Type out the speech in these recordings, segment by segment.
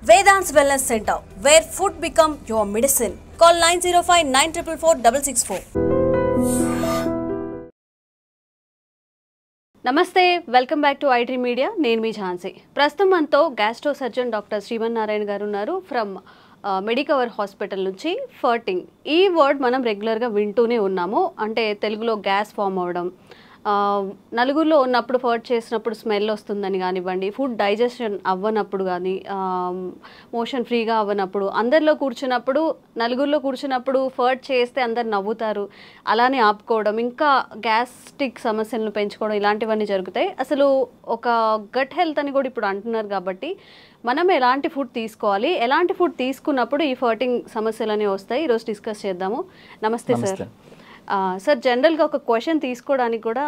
Vedant's Wellness Center, where food become your medicine. Call 905-944-664. నమస్తే, welcome back to IT media. నేను మీ ఝాన్సీ. ప్రస్తుతం మనతో gastro surgeon doctor Srimannarayana గారు ఉన్నారు ఫ్రమ్ మెడికవర్ హాస్పిటల్ నుంచి. ఫర్టింగ్ ఈ వర్డ్ మనం రెగ్యులర్గా వింటూనే ఉన్నాము. అంటే తెలుగులో గ్యాస్ ఫామ్ అవ్వడం, నలుగురిలో ఉన్నప్పుడు ఫర్ట్ చేసినప్పుడు స్మెల్ వస్తుందని కానివ్వండి, ఫుడ్ డైజెషన్ అవ్వనప్పుడు కానీ, మోషన్ ఫ్రీగా అవ్వనప్పుడు, అందరిలో కూర్చున్నప్పుడు నలుగురిలో కూర్చున్నప్పుడు ఫర్ట్ చేస్తే అందరు నవ్వుతారు, అలానే ఆపుకోవడం, ఇంకా గ్యాస్ట్రిక్ సమస్యలను పెంచుకోవడం, ఇలాంటివన్నీ జరుగుతాయి. అసలు ఒక గట్ హెల్త్ అని కూడా ఇప్పుడు అంటున్నారు. కాబట్టి మనం ఎలాంటి ఫుడ్ తీసుకోవాలి, ఎలాంటి ఫుడ్ తీసుకున్నప్పుడు ఈ ఫర్టింగ్ సమస్యలు అనేవి వస్తాయి, ఈరోజు డిస్కస్ చేద్దాము. నమస్తే సార్. సార్, జనరల్గా ఒక క్వశ్చన్ తీసుకోవడానికి కూడా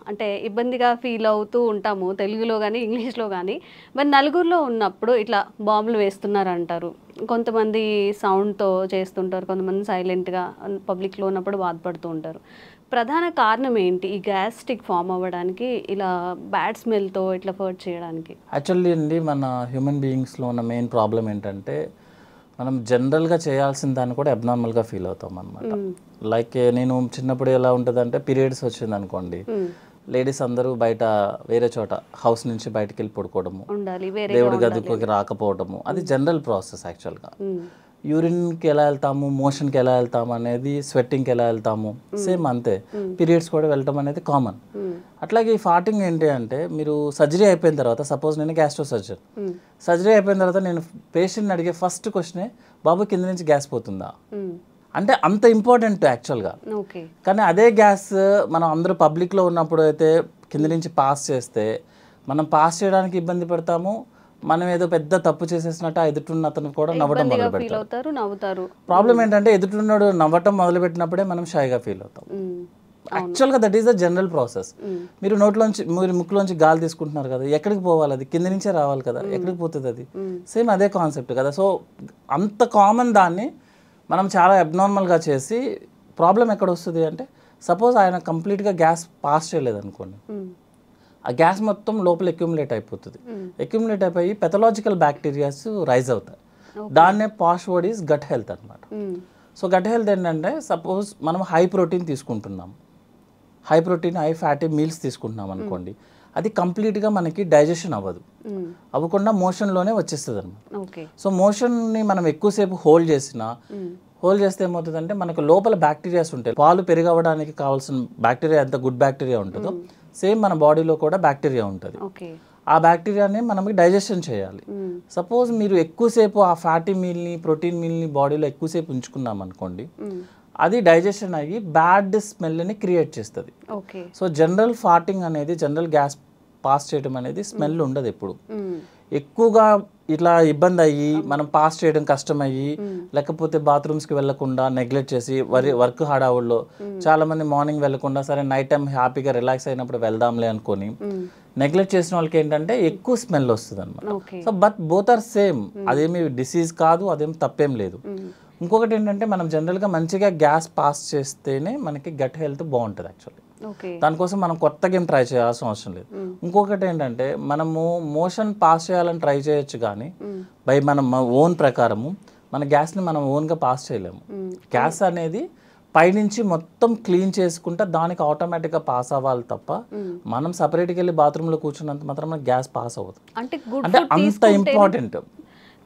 అంటే ఇబ్బందిగా ఫీల్ అవుతూ ఉంటాము, తెలుగులో కానీ ఇంగ్లీష్లో కానీ. మరి నలుగురిలో ఉన్నప్పుడు ఇట్లా బాంబులు వేస్తున్నారు అంటారు, కొంతమంది సౌండ్తో చేస్తుంటారు, కొంతమంది సైలెంట్గా పబ్లిక్లో ఉన్నప్పుడు బాధపడుతూ ఉంటారు. ప్రధాన కారణం ఏంటి ఈ గ్యాస్ట్రిక్ ఫామ్ అవ్వడానికి, ఇలా బ్యాడ్ స్మెల్తో ఇట్లా ఫర్ట్ చేయడానికి? యాక్చువల్లీ అండి, మన హ్యూమన్ బీయింగ్స్లో ఉన్న మెయిన్ ప్రాబ్లం ఏంటంటే మనం జనరల్గా చేయాల్సిన దాన్ని కూడా అబ్నార్మల్గా ఫీల్ అవుతాం అనమాట. లైక్ నేను చిన్నప్పుడు ఎలా ఉంటుంది అంటే, పీరియడ్స్ వచ్చింది అనుకోండి, లేడీస్ అందరూ బయట వేరే చోట హౌస్ నుంచి బయటకు వెళ్ళి పడుకోవడము, దేవుడి గదికి రాకపోవడము, అది జనరల్ ప్రాసెస్. యాక్చువల్గా యూరిన్కి ఎలా వెళ్తాము, మోషన్కి ఎలా వెళ్తాము అనేది, స్వెట్టింగ్కి ఎలా వెళ్తాము, సేమ్ అంతే. పీరియడ్స్ కూడా వెళ్ళటం అనేది కామన్. అట్లాగే ఈ ఫార్టింగ్ ఏంటి అంటే, మీరు సర్జరీ అయిపోయిన తర్వాత, సపోజ్ నేను గ్యాస్ట్రో సర్జన్, సర్జరీ అయిపోయిన తర్వాత నేను పేషెంట్ని అడిగే ఫస్ట్ క్వశ్చనే, బాబు కింద నుంచి గ్యాస్ పోతుందా అంటే. అంత ఇంపార్టెంట్ యాక్చువల్గా. కానీ అదే గ్యాస్ మనం అందరూ పబ్లిక్లో ఉన్నప్పుడు అయితే కింద నుంచి పాస్ చేస్తే, మనం పాస్ చేయడానికి ఇబ్బంది పడతాము, మనం ఏదో పెద్ద తప్పు చేసేసినట్టు ఎదుటిన్న అతను కూడా నవ్వడం మొదలు పెడతారు. ప్రాబ్లం ఏంటంటే, ఎదుటిన్నాడు నవ్వటం మొదలు పెట్టినప్పుడే మనం షైగా ఫీల్ అవుతాం. యాక్చువల్గా that is the general process. మీరు నోట్లోంచి, మీరు ముక్కులోంచి గాలి తీసుకుంటున్నారు కదా, ఎక్కడికి పోవాలి? అది కింద నుంచే రావాలి కదా, ఎక్కడికి పోతుంది అది? సేమ్ అదే కాన్సెప్ట్ కదా. సో అంత కామన్ దాన్ని మనం చాలా అబ్నార్మల్గా చేసి, ప్రాబ్లం ఎక్కడ వస్తుంది అంటే, సపోజ్ ఆయన కంప్లీట్గా గ్యాస్ పాస్ చేయలేదు అనుకోండి, ఆ గ్యాస్ మొత్తం లోపల అక్యుములేట్ అయిపోతుంది. అక్యుములేట్ అయిపోయి పెథలాజికల్ బ్యాక్టీరియాస్ రైజ్ అవుతాయి. దాన్నే పాష్ వర్డ్ ఈజ్ గట్ హెల్త్ అనమాట. సో గట్ హెల్త్ ఏంటంటే, సపోజ్ మనం హై ప్రోటీన్ తీసుకుంటున్నాం, high protein high fatty meals తీసుకుంటున్నాం అనుకోండి, అది కంప్లీట్గా మనకి డైజెషన్ అవ్వకుండా మోషన్లోనే వచ్చేస్తుంది అనమాట. సో మోషన్ని మనం ఎక్కువసేపు హోల్డ్ చేస్తే ఏమవుతుందంటే, మనకు లోపల బ్యాక్టీరియాస్ ఉంటాయి. పాలు పెరిగవడానికి కావాల్సిన బ్యాక్టీరియా ఎంత గుడ్ బ్యాక్టీరియా ఉంటుందో, సేమ్ మన బాడీలో కూడా బ్యాక్టీరియా ఉంటుంది. ఆ బ్యాక్టీరియాని మనకి డైజెషన్ చేయాలి. సపోజ్ మీరు ఎక్కువసేపు ఆ ఫ్యాటీ మీల్ని, ప్రోటీన్ మీల్ని బాడీలో ఎక్కువసేపు ఉంచుకున్నాం అనుకోండి, అది డైజెషన్ అయ్యి బ్యాడ్ స్మెల్ని క్రియేట్ చేస్తుంది. సో జనరల్ ఫార్టింగ్ అనేది, జనరల్ గ్యాస్ పాస్ చేయడం అనేది స్మెల్ ఉండదు ఎప్పుడు. ఎక్కువగా ఇట్లా ఇబ్బంది అయ్యి, మనం పాస్ చేయడం కష్టమయ్యి, లేకపోతే బాత్రూమ్స్కి వెళ్లకుండా నెగ్లెక్ట్ చేసి, వర్క్ హడావుల్లో చాలా మంది మార్నింగ్ వెళ్లకుండా, సరే నైట్ టైం హ్యాపీగా రిలాక్స్ అయినప్పుడు వెళ్దాంలే అనుకొని నెగ్లెక్ట్ చేసిన వాళ్ళకి ఏంటంటే ఎక్కువ స్మెల్ వస్తుంది అనమాట. So but both are same. అదేమి డిసీజ్ కాదు, అదేమి తప్పేం లేదు. ఇంకొకటి ఏంటంటే, మనం జనరల్గా మంచిగా గ్యాస్ పాస్ చేస్తేనే మనకి గట్ హెల్త్ బాగుంటుంది యాక్చువల్లీ. దానికోసం మనం కొత్తగా ఏం ట్రై చేయాల్సిన అవసరం లేదు. ఇంకొకటి ఏంటంటే, మనము మోషన్ పాస్ చేయాలని ట్రై చేయొచ్చు, కానీ బై మన ఓన్ ప్రకారము మన గ్యాస్ని మనం ఓన్గా పాస్ చేయలేము. గ్యాస్ అనేది పైనుంచి మొత్తం క్లీన్ చేసుకుంటే దానికి ఆటోమేటిక్గా పాస్ అవ్వాలి తప్ప, మనం సపరేట్గా వెళ్ళి బాత్రూంలో కూర్చున్నంత మాత్రం గ్యాస్ పాస్ అవ్వదు. అంటే అంత ఇంపార్టెంట్.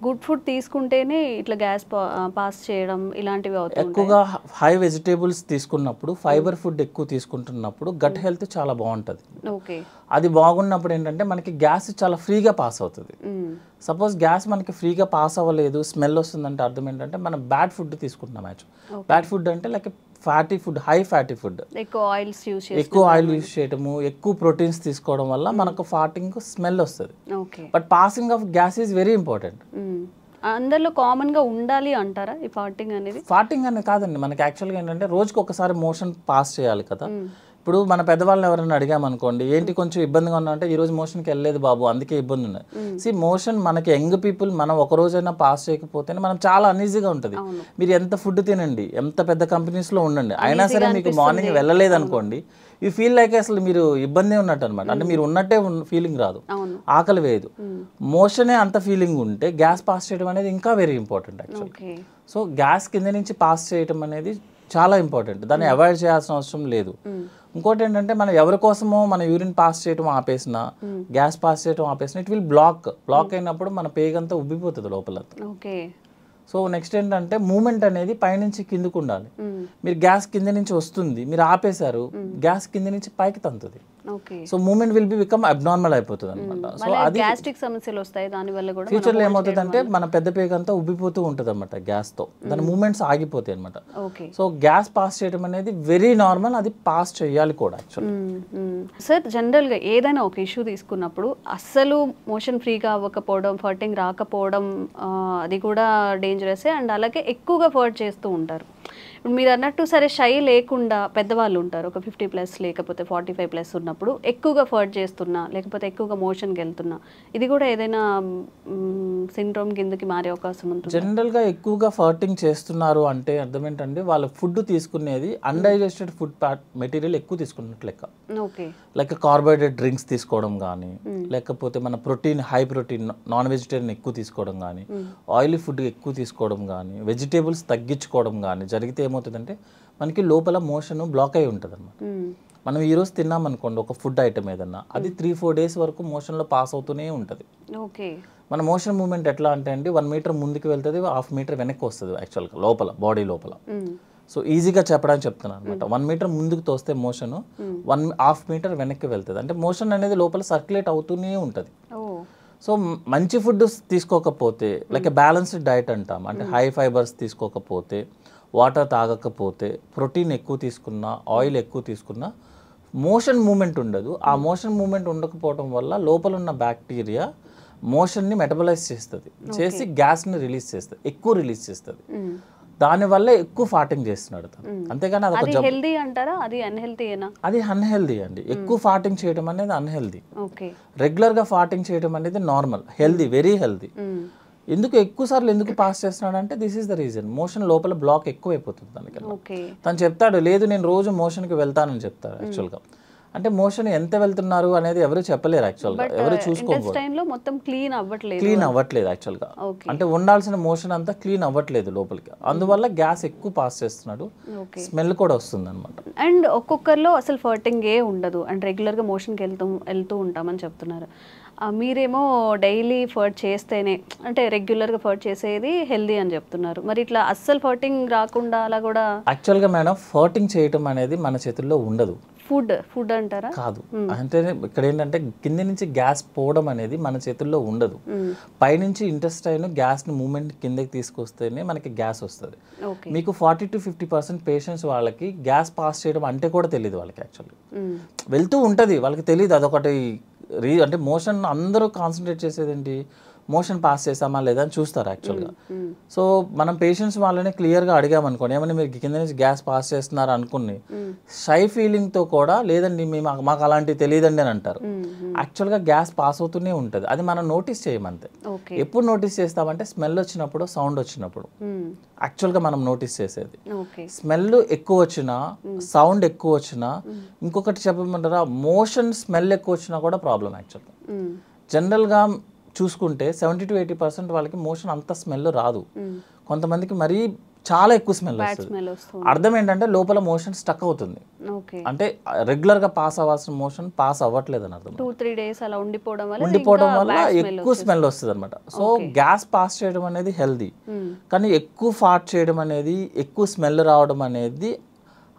గుడ్ ఫుడ్ తీసుకుంటేనే ఇట్లా గ్యాస్ పాస్ చేయడం ఇలాంటివి అవుతాయి. ఎక్కువగా హై వెజిటేబుల్స్ తీసుకున్నప్పుడు, ఫైబర్ ఫుడ్ ఎక్కువ తీసుకుంటున్నప్పుడు గట్ హెల్త్ చాలా బాగుంటుంది. అది బాగున్నప్పుడు ఏంటంటే మనకి గ్యాస్ చాలా ఫ్రీగా పాస్ అవుతుంది. సపోజ్ గ్యాస్ మనకి ఫ్రీగా పాస్ అవ్వలేదు, స్మెల్ వస్తుందంటే అర్థం ఏంటంటే మనం బ్యాడ్ ఫుడ్ తీసుకుంటున్నాం. బ్యాడ్ ఫుడ్ అంటే like fatty food, high fatty food, ఎక్కువ ఆయిల్ యూజ్ చేయడము, ఎక్కువ ప్రోటీన్స్ తీసుకోవడం వల్ల మనకు ఫార్టింగ్ స్మెల్ వస్తుంది. But passing of gas is very important. అందరిలో కామన్ గా ఉండాలి అంటారా ఈ ఫార్టింగ్ అనేది? ఫార్టింగ్ అనేది కాదండి, మనకి యాక్చువల్గా ఏంటంటే రోజుకి ఒకసారి మోషన్ పాస్ చేయాలి కదా. ఇప్పుడు మన పెద్దవాళ్ళని ఎవరైనా అడిగామనుకోండి, ఏంటి కొంచెం ఇబ్బందిగా ఉన్నా అంటే, ఈ రోజు మోషన్కి వెళ్ళలేదు బాబు అందుకే ఇబ్బంది ఉన్నది. మోషన్ మనకి యంగ్ పీపుల్ మనం ఒక రోజైనా పాస్ చేయకపోతేనే మనం చాలా అన్ఈజీగా ఉంటుంది. మీరు ఎంత ఫుడ్ తినండి, ఎంత పెద్ద కంపెనీస్లో ఉండండి, అయినా సరే మీకు మార్నింగ్ వెళ్ళలేదు అనుకోండి, యూ ఫీల్ లైక్ అసలు మీరు ఇబ్బంది ఉన్నట్టు అనమాట. అంటే మీరు ఉన్నట్టే ఫీలింగ్ రాదు, ఆకలి వేయదు. మోషనే అంత ఫీలింగ్ ఉంటే గ్యాస్ పాస్ చేయడం అనేది ఇంకా very important actually. So gas కింద నుంచి పాస్ చేయడం అనేది చాలా ఇంపార్టెంట్, దాన్ని అవాయిడ్ చేయాల్సిన అవసరం లేదు. ఇంకోటి ఏంటంటే మనం ఎవరి కోసమో మన యూరిన్ పాస్ చేయడం ఆపేసిన, గ్యాస్ పాస్ చేయడం ఆపేసిన, ఇట్ విల్ బ్లాక్ అయినప్పుడు మన పేగంతా ఉబ్బిపోతుంది లోపల. సో నెక్స్ట్ ఏంటంటే మూమెంట్ అనేది పైనుంచి కిందకు ఉండాలి. మీరు గ్యాస్ కింద నుంచి వస్తుంది, మీరు ఆపేశారు, గ్యాస్ కింద నుంచి పైకి తంతుంది. So movement will be become abnormal అయిపోతుంది అనమాట. సో అది గ్యాస్ట్రిక్ సమస్యలు వస్తాయి దాని వల్ల కూడా. ఫ్యూచర్లో ఏమవుతుంది అంటే మన పెద్ద పేగంతా ఉబ్బిపోతూ ఉంటుంది అనమాట గ్యాస్తో, దాని మూమెంట్స్ ఆగిపోతాయి అనమాట. సో గ్యాస్ పాస్ చేయడం అనేది వెరీ నార్మల్, అది పాస్ చేయాలి కూడా యాక్చువల్లీ. సార్ జనరల్గా ఏదైనా ఒక ఇష్యూ తీసుకున్నప్పుడు అస్సలు మోషన్ ఫ్రీగా అవ్వకపోవడం, ఫర్టింగ్ రాకపోవడం అది కూడా డేంజరస్. అండ్ అలాగే ఎక్కువగా ఫర్ట్ చేస్తూ ఉంటారు. ఇప్పుడు మీరు అన్నట్టు సరే షై లేకుండా పెద్దవాళ్ళు ఉంటారు, ఒక 50+ లేకపోతే 45+ ఉన్నప్పుడు ఎక్కువగా ఫర్ట్ చేస్తున్నా లేకపోతే ఎక్కువగా మోషన్కి వెళ్తున్నా, ఇది కూడా ఏదైనా సిండ్రోమ్ కిందకి మారే అవకాశం ఉంటుంది. జనరల్గా ఎక్కువగా ఫర్టింగ్ చేస్తున్నారు అంటే అర్థం ఏంటంటే వాళ్ళ ఫుడ్ తీసుకునేది అన్డైజెస్టెడ్ ఫుడ్ మెటీరియల్ ఎక్కువ తీసుకున్నట్లు లెక్క. లైక్ కార్బోహైడ్రేట్ డ్రింక్స్ తీసుకోవడం కానీ, లేకపోతే మన హై ప్రోటీన్ నాన్ వెజిటేరియన్ ఎక్కువ తీసుకోవడం కానీ, ఆయిలీ ఫుడ్ ఎక్కువ తీసుకోవడం కానీ, వెజిటేబుల్స్ తగ్గించుకోవడం కానీ జరిగితే ఏమవుతుందంటే మనకి లోపల మోషన్ బ్లాక్ అయి ఉంటుంది అనమాట. మనం ఈరోజు తిన్నాం అనుకోండి ఒక ఫుడ్ ఐటమ్ ఏదన్నా, అది 3-4 డేస్ వరకు మోషన్లో పాస్ అవుతూనే ఉంటుంది. మన మోషన్ మూవ్మెంట్ ఎట్లా అంటే అండి 1 మీటర్ ముందుకు వెళ్తుంది, 1/2 మీటర్ వెనక్కి వస్తుంది యాక్చువల్గా లోపల బాడీ లోపల. సో ఈజీగా చెప్పడానికి చెప్తున్నాను అనమాట. 1 మీటర్ ముందుకు తోస్తే మోషన్ 1/2 మీటర్ వెనక్కి వెళ్తుంది. అంటే మోషన్ అనేది లోపల సర్క్యులేట్ అవుతూనే ఉంటుంది. సో మంచి ఫుడ్ తీసుకోకపోతే, లైక్ బ్యాలెన్స్డ్ డైట్ అంటాం, అంటే హై ఫైబర్స్ తీసుకోకపోతే, వాటర్ తాగకపోతే, ప్రోటీన్ ఎక్కువ తీసుకున్నా, ఆయిల్ ఎక్కువ తీసుకున్నా మోషన్ మూమెంట్ ఉండదు. ఆ మోషన్ మూమెంట్ ఉండకపోవడం వల్ల లోపల ఉన్న బ్యాక్టీరియా మోషన్ని మెటబలైజ్ చేస్తుంది, చేసి గ్యాస్ని రిలీజ్ చేస్తుంది, ఎక్కువ రిలీజ్ చేస్తుంది. దానివల్ల ఎక్కువ ఫార్టింగ్ చేస్తున్నాడు తను. అంతేగాని అది హెల్దీ అంటారా, అది అన్హెల్దీయేనా? అది అన్హెల్దీ అండి. ఎక్కువ ఫార్టింగ్ చేయడం అనేది అన్హెల్దీ. రెగ్యులర్గా ఫార్టింగ్ చేయడం అనేది నార్మల్, హెల్దీ, వెరీ హెల్దీ. ఎందుకు ఎక్కువ సార్లు ఎందుకు పాస్ చేస్తున్నాడు అంటే this is the reason, motion లోపల బ్లాక్ ఎక్కువ అయిపోతుంది దానికన్నా. తను చెప్తాడు లేదు నేను రోజు మోషన్కి వెళ్తానని చెప్తాడు యాక్చువల్గా. అంటే మోషన్ ఎంత వెళ్తున్నారు అనేది ఎవరు చెప్పలేరు యాక్చువల్గా, ఎవరు చూసుకోవాలి. క్లీన్ అవ్వట్లేదు యాక్చువల్గా, అంటే ఉండాల్సిన మోషన్ అంతా క్లీన్ అవ్వట్లేదు లోపలికి, అందువల్ల గ్యాస్ ఎక్కువ పాస్ చేస్తున్నాడు, స్మెల్ కూడా వస్తుంది అనమాట. అండ్ ఒక్కొక్కరిలో అసలు ఫర్టింగ్ ఏ ఉండదు అండ్ రెగ్యులర్గా మోషన్కి వెళ్తూ ఉంటామని చెప్తున్నారు. మీరేమో డైలీ ఫర్ట్ చేస్తేనే, అంటే రెగ్యులర్గా ఫర్ట్ చేసేది హెల్దీ అని చెప్తున్నారు. మరి ఇట్లా అస్సలు ఫర్టింగ్ రాకుండా అలా కూడా? యాక్చువల్గా మేడం ఫర్టింగ్ చేయటం అనేది మన చేతుల్లో ఉండదు. ఫుడ్ అంటారా? కాదు, అంటే ఇక్కడ ఏంటంటే కింద నుంచి గ్యాస్ పోవడం అనేది మన చేతుల్లో ఉండదు. పైనుంచి ఇంటెస్టైన్ గ్యాస్ని మూమెంట్ కిందకి తీసుకొస్తేనే మనకి గ్యాస్ వస్తుంది. మీకు 40-50% పేషెంట్స్ వాళ్ళకి గ్యాస్ పాస్ చేయడం అంటే కూడా తెలియదు వాళ్ళకి. యాక్చువల్లీ వెళ్తూ ఉంటుంది, వాళ్ళకి తెలియదు. అదొకటి అంటే మోషన్ అందరూ కాన్సన్ట్రేట్ చేసేది ఏంటి, మోషన్ పాస్ చేసామా లేదా అని చూస్తారు యాక్చువల్గా. సో మనం పేషెంట్స్ వాళ్ళని క్లియర్గా అడిగామనుకోండి, ఏమన్నా మీరు కింద నుంచి గ్యాస్ పాస్ చేస్తున్నారు అనుకుని షై ఫీలింగ్తో కూడా లేదండి మాకు అలాంటివి తెలియదండి అని అంటారు. యాక్చువల్గా గ్యాస్ పాస్ అవుతూనే ఉంటుంది, అది మనం నోటీస్ చేయమంతే. ఎప్పుడు నోటీస్ చేస్తామంటే స్మెల్ వచ్చినప్పుడు, సౌండ్ వచ్చినప్పుడు యాక్చువల్గా మనం నోటీస్ చేసేది. స్మెల్ ఎక్కువ వచ్చినా, సౌండ్ ఎక్కువ వచ్చినా, ఇంకొకటి చెప్పమంటారా, మోషన్ స్మెల్ ఎక్కువ వచ్చినా కూడా ప్రాబ్లం యాక్చువల్గా. జనరల్గా చూసుకుంటే 70-80% వాళ్ళకి మోషన్ అంత స్మెల్ రాదు, కొంతమందికి మరీ చాలా ఎక్కువ స్మెల్ వస్తుంది. అర్థం ఏంటంటే లోపల మోషన్ స్టక్ అవుతుంది, అంటే రెగ్యులర్గా పాస్ అవ్వాల్సిన మోషన్ పాస్ అవ్వట్లేదు అని అర్థం. 2-3 days అలా ఉండిపోవడం వల్ల ఎక్కువ స్మెల్ వస్తుంది అనమాట. సో గ్యాస్ పాస్ చేయడం అనేది హెల్దీ, కానీ ఎక్కువ ఫార్ట్ చేయడం అనేది, ఎక్కువ స్మెల్ రావడం అనేది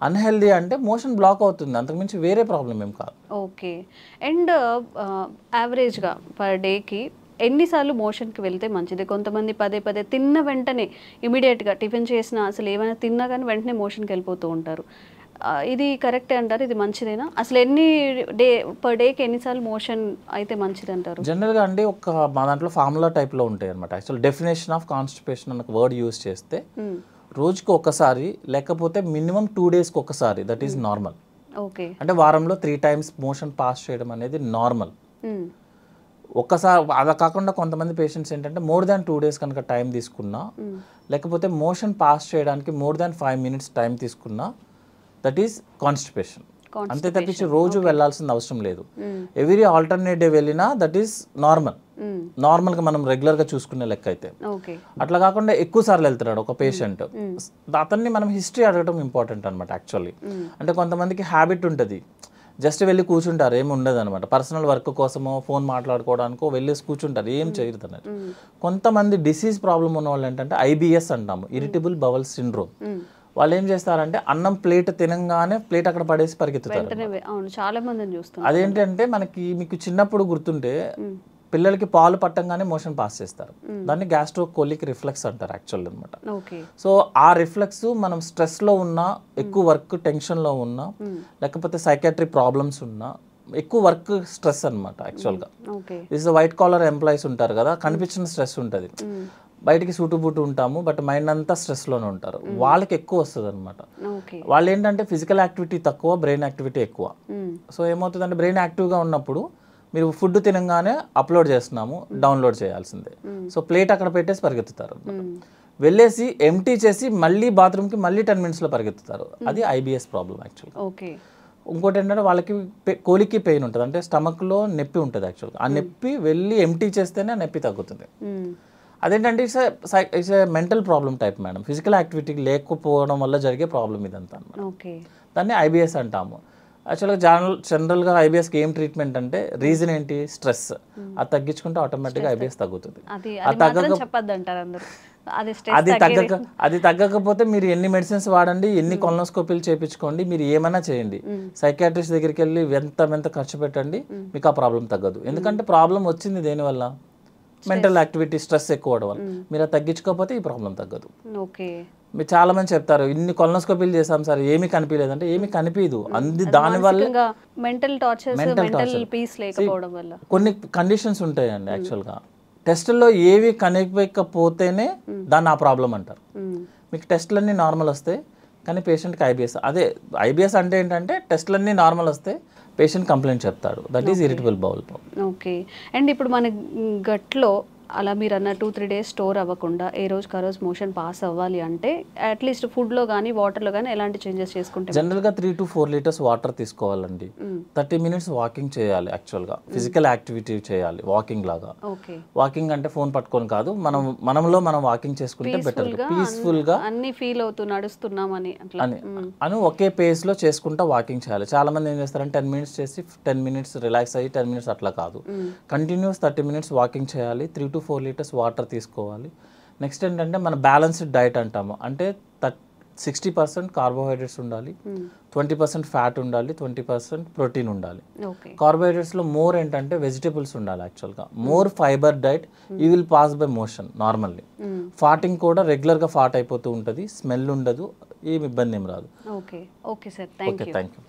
అన్హెల్దీ. అంటే మోషన్ బ్లాక్ అవుతుంది, అంతకుమించి వేరే ప్రాబ్లం ఏం కాదు. ఓకే. అండ్ యావరేజ్గా పర్ డేకి ఎన్నిసార్లు మోషన్కి వెళ్తే మంచిది? కొంతమంది పదే తిన్న వెంటనే ఇమీడియట్గా టిఫిన్ చేసినా, అసలు ఏమైనా తిన్నా కానీ వెంటనే మోషన్కి వెళ్ళిపోతూ ఉంటారు. ఇది కరెక్టే అంటారు? ఇది మంచిదేనా? అసలు పర్ డేకి ఎన్నిసార్లు మోషన్ అయితే మంచిది అంటారు? జనరల్గా అండి మా దాంట్లో ఫార్ములా టైప్లో ఉంటాయి అనమాట. యాక్చువల్ డెఫినేషన్ ఆఫ్ కాన్స్టిపేషన్ అన్న వర్డ్ యూజ్ చేస్తే రోజుకి ఒకసారి, లేకపోతే మినిమం 2 daysకి ఒకసారి, దట్ ఈస్ నార్మల్. ఓకే. అంటే వారంలో 3 times మోషన్ పాస్ చేయడం అనేది నార్మల్. ఒక్కసారి అలా కాకుండా కొంతమంది పేషెంట్స్ ఏంటంటే మోర్ దాన్ 2 days కనుక టైం తీసుకున్నా, లేకపోతే మోషన్ పాస్ చేయడానికి మోర్ దాన్ 5 minutes టైం తీసుకున్నా, దట్ ఈస్ కాన్స్టిపేషన్. అంతే తప్పించి రోజు వెళ్ళాల్సిన అవసరం లేదు. ఎవ్రీ ఆల్టర్నేట్ డే వెళ్ళినా దట్ ఈస్ నార్మల్గా మనం రెగ్యులర్గా చూసుకునే లెక్క అయితే. అట్లా కాకుండా ఎక్కువ సార్లు వెళ్తున్నాడు ఒక పేషెంట్, అతన్ని మనం హిస్టరీ అడగడం ఇంపార్టెంట్ అనమాట యాక్చువల్లీ. అంటే కొంతమందికి హ్యాబిట్ ఉంటుంది, జస్ట్ వెళ్ళి కూర్చుంటారు, ఏమి ఉండదు అనమాట. పర్సనల్ వర్క్ కోసమో ఫోన్ మాట్లాడుకోవడానికో వెళ్ళేసి కూర్చుంటారు, ఏం చేయరు అన్నట్టు. కొంతమంది డిసీజ్ ప్రాబ్లం ఉన్న వాళ్ళు ఏంటంటే IBS అంటాము, ఇరిటబుల్ బవల్ సిండ్రోమ్. వాళ్ళు ఏం చేస్తారంటే అన్నం ప్లేట్ తినంగానే ప్లేట్ అక్కడ పడేసి పరిగెత్తుతారు. అదేంటంటే మీకు చిన్నప్పుడు గుర్తుంటే పిల్లలకి పాలు పట్టంగానే మోషన్ పాస్ చేస్తారు, దాన్ని గ్యాస్ట్రోకోలిక్ రిఫ్లెక్స్ అంటారు యాక్చువల్ అనమాట. సో ఆ రిఫ్లెక్స్ మనం స్ట్రెస్లో ఉన్నా, ఎక్కువ వర్క్ టెన్షన్లో ఉన్నా, లేకపోతే సైకాట్రిక్ ప్రాబ్లమ్స్ ఉన్నా, ఎక్కువ వర్క్ స్ట్రెస్ అనమాట యాక్చువల్గా. దిస్ వైట్ కాలర్ ఎంప్లాయీస్ ఉంటారు కదా, కనిపించిన స్ట్రెస్ ఉంటుంది, బయటికి సూటుబూటు ఉంటాము, బట్ మైండ్ అంతా స్ట్రెస్లోనే ఉంటారు, వాళ్ళకి ఎక్కువ వస్తుంది అనమాట. వాళ్ళు ఏంటంటే ఫిజికల్ యాక్టివిటీ తక్కువ, బ్రెయిన్ యాక్టివిటీ ఎక్కువ. సో ఏమవుతుందంటే బ్రెయిన్ యాక్టివ్గా ఉన్నప్పుడు మీరు ఫుడ్ తినగానే అప్లోడ్ చేస్తున్నాము, డౌన్లోడ్ చేయాల్సిందే. సో ప్లేట్ అక్కడ పెట్టేసి పరిగెత్తుతారు, వెళ్ళేసి ఎంటీ చేసి మళ్ళీ బాత్రూమ్కి మళ్ళీ 10 minutesలో పరిగెత్తుతారు. అది IBS ప్రాబ్లం యాక్చువల్గా. ఇంకోటి ఏంటంటే వాళ్ళకి కోలికి పెయిన్ ఉంటుంది, అంటే స్టమక్లో నొప్పి ఉంటుంది యాక్చువల్గా. ఆ నొప్పి వెళ్ళి ఎంటీ చేస్తేనే ఆ నొప్పి తగ్గుతుంది. అదేంటంటే it's a mental problem type madam, physical activity లేకపోవడం వల్ల జరిగే ప్రాబ్లం ఇదంతా అనమాట. దాన్ని IBS అంటాము. యాక్చువల్గా జనరల్గా IBSకి ఏం ట్రీట్మెంట్ అంటే రీజన్ ఏంటి, స్ట్రెస్. అది తగ్గించుకుంటే ఆటోమేటిక్గా IBS తగ్గుతుంది. అది తగ్గకపోతే మీరు ఎన్ని మెడిసిన్స్ వాడండి, ఎన్ని కొలనోస్కోపీలు చేయించుకోండి, మీరు ఏమైనా చేయండి, సైకాట్రిస్ట్ దగ్గరికి వెళ్ళి ఎంత ఖర్చు పెట్టండి, మీకు ఆ ప్రాబ్లం తగ్గదు. ఎందుకంటే ప్రాబ్లం వచ్చింది దేనివల్ల, మెంటల్ యాక్టివిటీ, స్ట్రెస్ ఎక్కువ అవడం వల్ల. మీరు అది తగ్గించుకోకపోతే ఈ ప్రాబ్లం తగ్గదు. మీరు చాలా మంది చెప్తారు ఇన్ని కొలనోస్కోపీలు చేసాం సార్ ఏమీ కనిపించలేదు అంటే, ఏమీ కనిపించదు, దానివల్ల కొన్ని కండిషన్స్ ఉంటాయండి యాక్చువల్గా. టెస్టుల్లో ఏవి కనిపించకపోతేనే దాన్ని ఆ ప్రాబ్లం అంటారు. మీకు టెస్టులన్నీ నార్మల్ వస్తాయి కానీ పేషెంట్కి IBS. అదే IBS అంటే ఏంటంటే టెస్టులన్నీ నార్మల్ వస్తే పేషెంట్ కంప్లైంట్ చెప్తాడు, that is irritable bowel problem. Okay. And ఇప్పుడు మన గట్లో అలా మీరు అన్న 2-3 days స్టోర్ అవ్వకుండా ఏ రోజుకి ఆ రోజు మోషన్ పాస్ అవ్వాలి అంటే అట్లీస్ట్ ఫుడ్లో కానీ వాటర్లో కానీ ఎలాంటి చేంజెస్ చేసుకుంటే? జనరల్గా 3 to 4 liters వాటర్ తీసుకోవాలండి, 30 minutes వాకింగ్ చేయాలి యాక్చువల్గా, ఫిజికల్ యాక్టివిటీ చేయాలి వాకింగ్ లాగా. వాకింగ్ అంటే ఫోన్ పట్టుకొని కాదు, మనలో మనం వాకింగ్ చేసుకుంటే బెటర్, పీస్ఫుల్గా అన్ని ఫీల్ అవుతూ నడుస్తున్నామని అని ఒకే పేస్లో చేసుకుంటా వాకింగ్ చేయాలి. చాలా మంది ఏం చేస్తారంటే 10 minutes చేసి 10 minutes రిలాక్స్ అయ్యి 10 minutes అట్లా కాదు, కంటిన్యూస్ 30 minutes వాకింగ్ చేయాలి, 3 to 4 liters వాటర్ తీసుకోవాలి. నెక్స్ట్ ఏంటంటే మన బ్యాలెన్స్డ్ డైట్ అంటాము, అంటే 60% కార్బోహైడ్రేట్స్ ఉండాలి, 20% ఫ్యాట్ ఉండాలి, 20% ప్రోటీన్ ఉండాలి. కార్బోహైడ్రేట్స్లో మోర్ ఏంటంటే వెజిటేబుల్స్ ఉండాలి యాక్చువల్గా, more fibre diet, you will pass by motion normally. ఫాటింగ్ కూడా రెగ్యులర్గా ఫాట్ అయిపోతూ ఉంటుంది, స్మెల్ ఉండదు, ఏమి ఇబ్బంది ఏం రాదు. Okay sir, thank you.